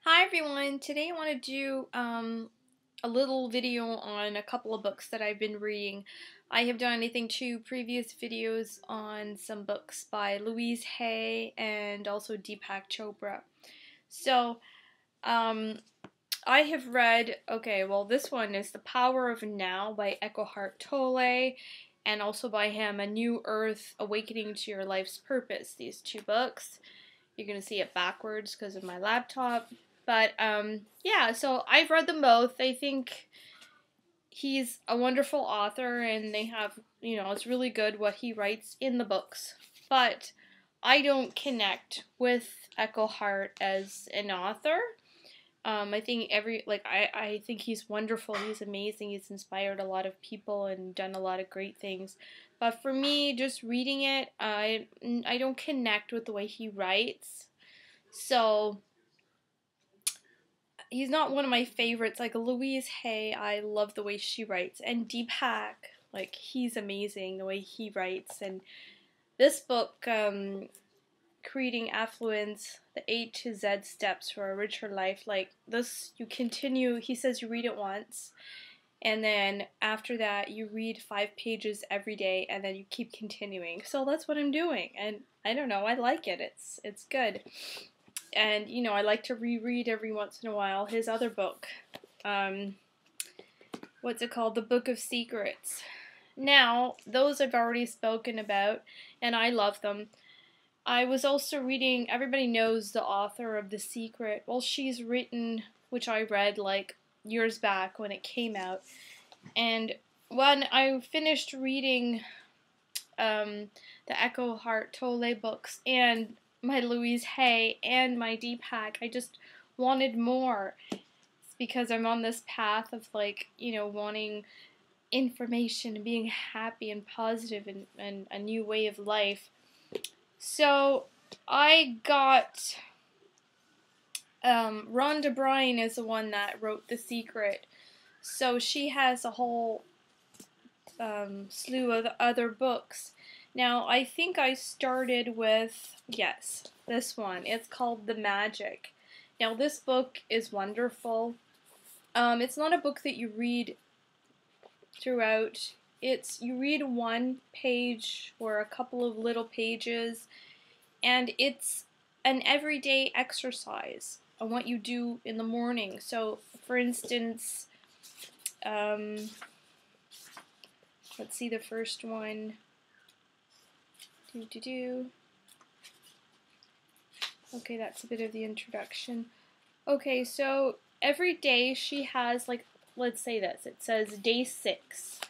Hi everyone, today I want to do a little video on a couple of books that I've been reading. I have done, I think, 2 previous videos on some books by Louise Hay and also Deepak Chopra. So, I have read, this one is The Power of Now by Eckhart Tolle, and also by him, A New Earth, Awakening to Your Life's Purpose. These 2 books. You're going to see it backwards because of my laptop. But, yeah, so I've read them both. I think he's a wonderful author, and they have, it's really good what he writes in the books. But I don't connect with Eckhart as an author. I think I think he's wonderful. He's amazing. He's inspired a lot of people and done a lot of great things. But for me, just reading it, I don't connect with the way he writes. So he's not one of my favorites. Like Louise Hay, I love the way she writes, and Deepak, like he's amazing the way he writes. And this book, Creating Affluence, the A to Z Steps for a Richer Life, like this, you continue, he says you read it once, and then after that you read 5 pages every day, and then you keep continuing. So that's what I'm doing, and I don't know, I like it. It's good. And I like to reread every once in a while his other book. What's it called? The Book of Secrets. Now, those I've already spoken about, and I love them. I was also reading, everybody knows the author of The Secret. Well, she's written, which I read like years back when it came out. And when I finished reading the Eckhart Tolle books and my Louise Hay and my Deepak, I just wanted more. It's because I'm on this path of wanting information and being happy and positive and a new way of life. So I got Rhonda Byrne is the one that wrote The Secret. So she has a whole slew of other books. Now, I think I started with, yes, this one. It's called The Magic. Now, this book is wonderful. It's not a book that you read throughout. You read one page or a couple of little pages, and it's an everyday exercise on what you do in the morning. So, for instance, let's see the first one. Okay, that's a bit of the introduction. Okay, so every day she has, let's say this. It says day 6.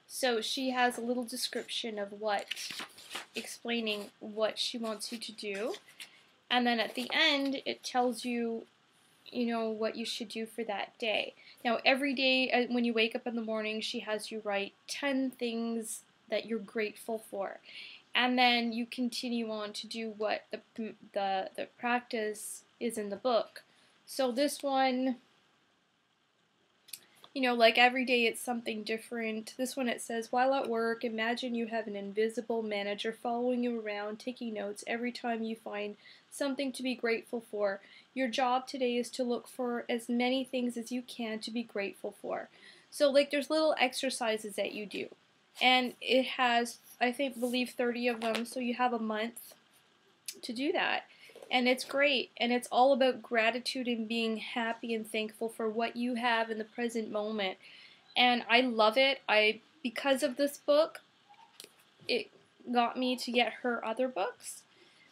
So she has a little description of explaining what she wants you to do. And then at the end, it tells you, what you should do for that day. Now, every day when you wake up in the morning, she has you write 10 things that you're grateful for. And then you continue on to do what the practice is in the book. So this one, like every day it's something different. This one, it says, while at work, imagine you have an invisible manager following you around, taking notes every time you find something to be grateful for. Your job today is to look for as many things as you can to be grateful for. So there's little exercises that you do. And it has, I believe 30 of them, so you have a month to do that. And it's great, and it's all about gratitude and being happy and thankful for what you have in the present moment. And I love it. Because of this book, it got me to get her other books.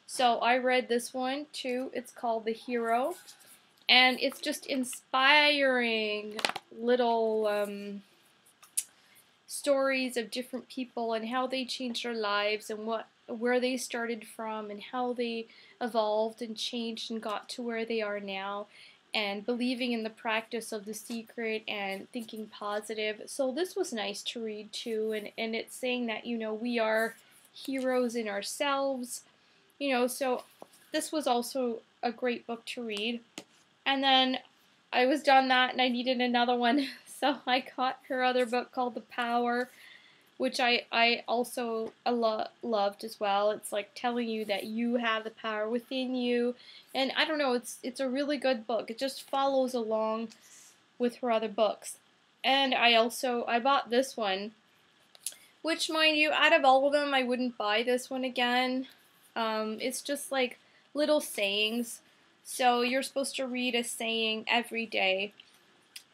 So I read this one too. It's called The Hero, and it's just inspiring little stories of different people and how they changed their lives and where they started from and how they evolved and changed and got to where they are now, and believing in the practice of The Secret and thinking positive. So this was nice to read too, and it's saying that we are heroes in ourselves, so this was also a great book to read. And then I was done that and I needed another one. So I got her other book called The Power which I also loved as well. It's like telling you that you have the power within you, and I don't know, it's a really good book. It just follows along with her other books. And I bought this one, which, mind you, out of all of them, I wouldn't buy this one again. It's just like little sayings. So you're supposed to read a saying every day.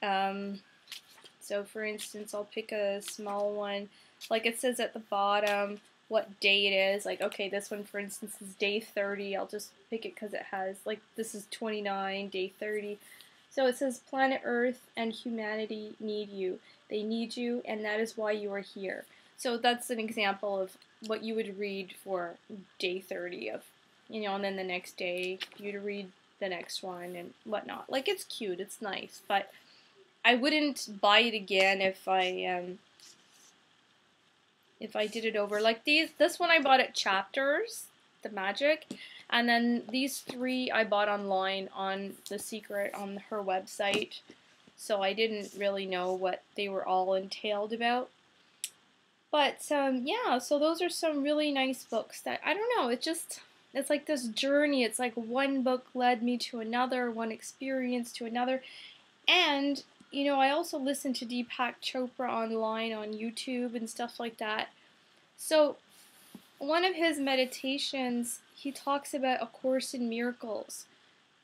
So for instance, I'll pick a small one. Like it says at the bottom what day it is. Like, okay, this one, for instance, is day 30. I'll just pick it because it has, like, this is 29, day 30. So it says, planet Earth and humanity need you. They need you, and that is why you are here. So that's an example of what you would read for day 30 of, you know, and then the next day you'd read the next one and whatnot. Like, it's cute, it's nice, but I wouldn't buy it again if I did it over. Like this one I bought at Chapters, the Magic, and then these three I bought online on The Secret on her website. So I didn't really know what they were all entailed about. But yeah, so those are some really nice books that, I don't know, it's like this journey. It's like one book led me to another, one experience to another. And, you know, I also listen to Deepak Chopra online on YouTube and stuff like that. So one of his meditations, he talks about A Course in Miracles.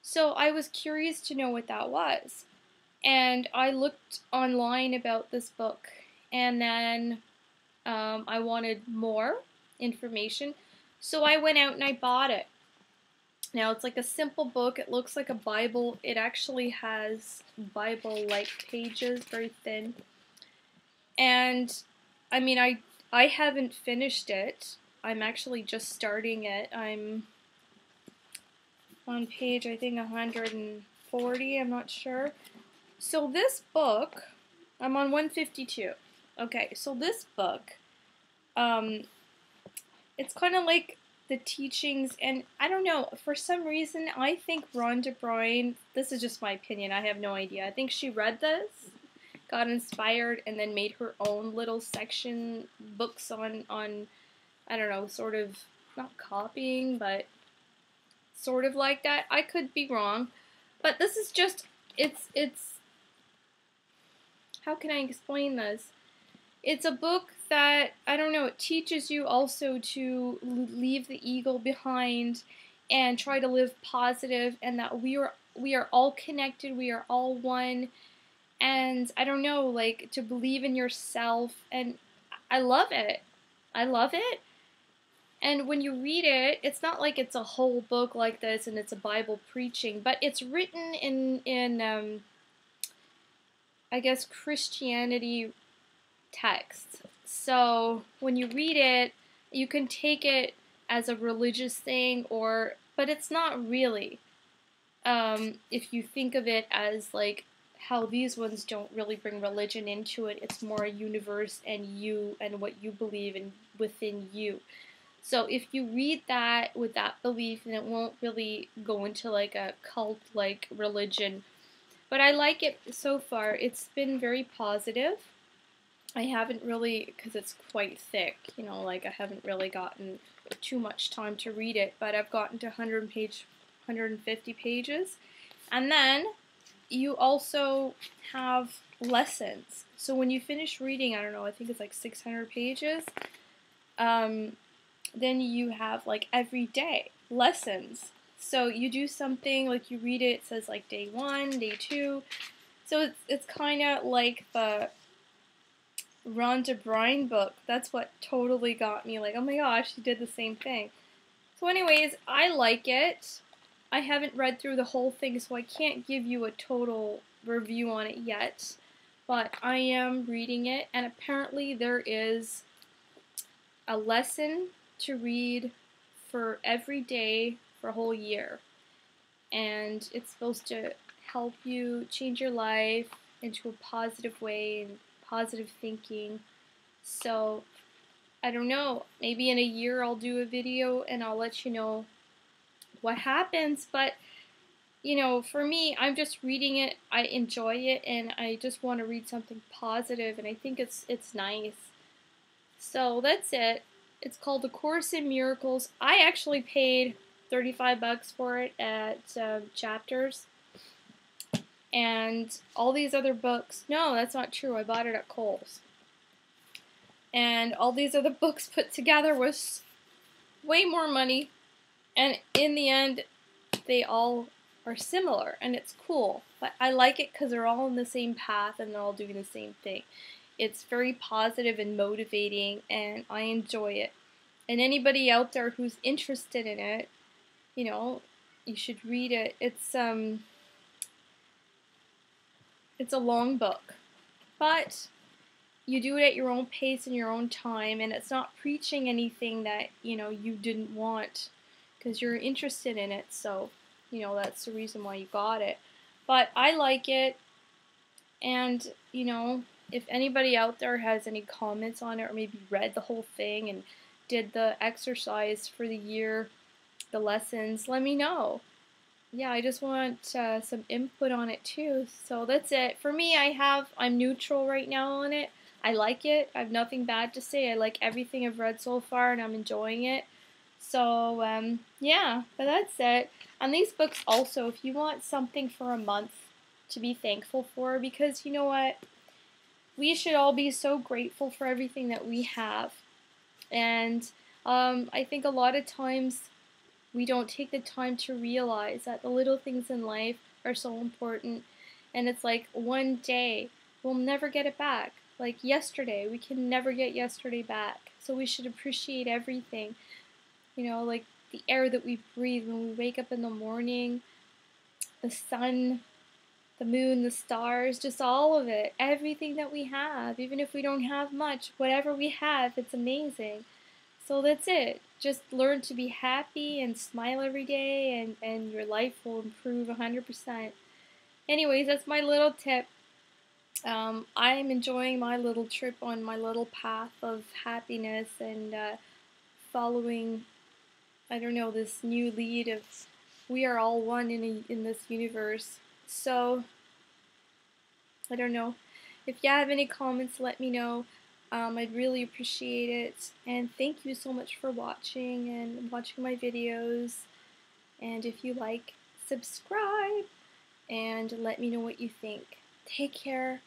So I was curious to know what that was. And I looked online about this book, and then I wanted more information. So I went out and I bought it. Now, it's like a simple book. It looks like a Bible. It actually has Bible-like pages, very thin. And, I mean, I haven't finished it. I'm actually just starting it. I'm on page, I think, 140. I'm not sure. So this book, I'm on 152. Okay, so this book, it's kind of like the teachings, and I don't know, for some reason, I think Rhonda Byrne, this is just my opinion, I have no idea, I think she read this, got inspired, and then made her own little section books on I don't know, sort of, not copying, but sort of like that. I could be wrong, but this is just, it's, how can I explain this? It's a book that, I don't know, it teaches you also to leave the ego behind and try to live positive, and that we are all connected, we are all one, and I don't know, like, to believe in yourself, and I love it. I love it. And when you read it, it's not like it's a whole book like this and it's a Bible preaching, but it's written in I guess, Christianity text. So when you read it, you can take it as a religious thing, but it's not really. If you think of it as like how these ones don't really bring religion into it, it's more a universe and you and what you believe in within you. So if you read that with that belief, then it won't really go into like a cult-like religion. But I like it so far. It's been very positive. I haven't really, because it's quite thick, you know, like I haven't really gotten too much time to read it, but I've gotten to 150 pages. And then you also have lessons. So when you finish reading, I don't know, I think it's like 600 pages, then you have like every day lessons. So you do something, like you read it, it says like day 1, day 2. So it's kind of like the Rhonda Byrne book. That's what totally got me, like, oh my gosh, she did the same thing. So anyways, I like it. I haven't read through the whole thing, so I can't give you a total review on it yet. But I am reading it, and apparently there is a lesson to read for every day for a whole year. And it's supposed to help you change your life into a positive way and positive thinking. So, I don't know, maybe in a year I'll do a video and I'll let you know what happens, but you know, for me, I'm just reading it, I enjoy it, and I just want to read something positive, and I think it's nice. So that's it. It's called A Course in Miracles. I actually paid 35 bucks for it at Chapters. And all these other books, no, that's not true. I bought it at Kohl's. And all these other books put together was way more money. And in the end, they all are similar. And it's cool. But I like it because they're all on the same path and they're all doing the same thing. It's very positive and motivating, and I enjoy it. And anybody out there who's interested in it, you know, you should read it. It's a long book, but you do it at your own pace and your own time, and it's not preaching anything that, you know, you didn't want because you're interested in it. So, you know, that's the reason why you got it. But I like it, and, you know, if anybody out there has any comments on it or maybe read the whole thing and did the exercise for the year, the lessons, let me know. Yeah, I just want some input on it too. So that's it. For me, I'm neutral right now on it. I like it. I have nothing bad to say. I like everything I've read so far and I'm enjoying it. So, yeah, but that's it. And these books also, if you want something for a month to be thankful for, because you know what? We should all be so grateful for everything that we have. And I think a lot of times we don't take the time to realize that the little things in life are so important. And it's like one day, we'll never get it back. Like yesterday, we can never get yesterday back. So we should appreciate everything. You know, like the air that we breathe when we wake up in the morning, the sun, the moon, the stars, just all of it, everything that we have, even if we don't have much, whatever we have, it's amazing. So that's it. Just learn to be happy and smile every day, and your life will improve 100%. Anyways, that's my little tip. I'm enjoying my little trip on my little path of happiness and following, I don't know, this new lead of we are all one in this universe. So, I don't know. If you have any comments, let me know. I'd really appreciate it. And thank you so much for watching and watching my videos. And if you like, subscribe and let me know what you think. Take care.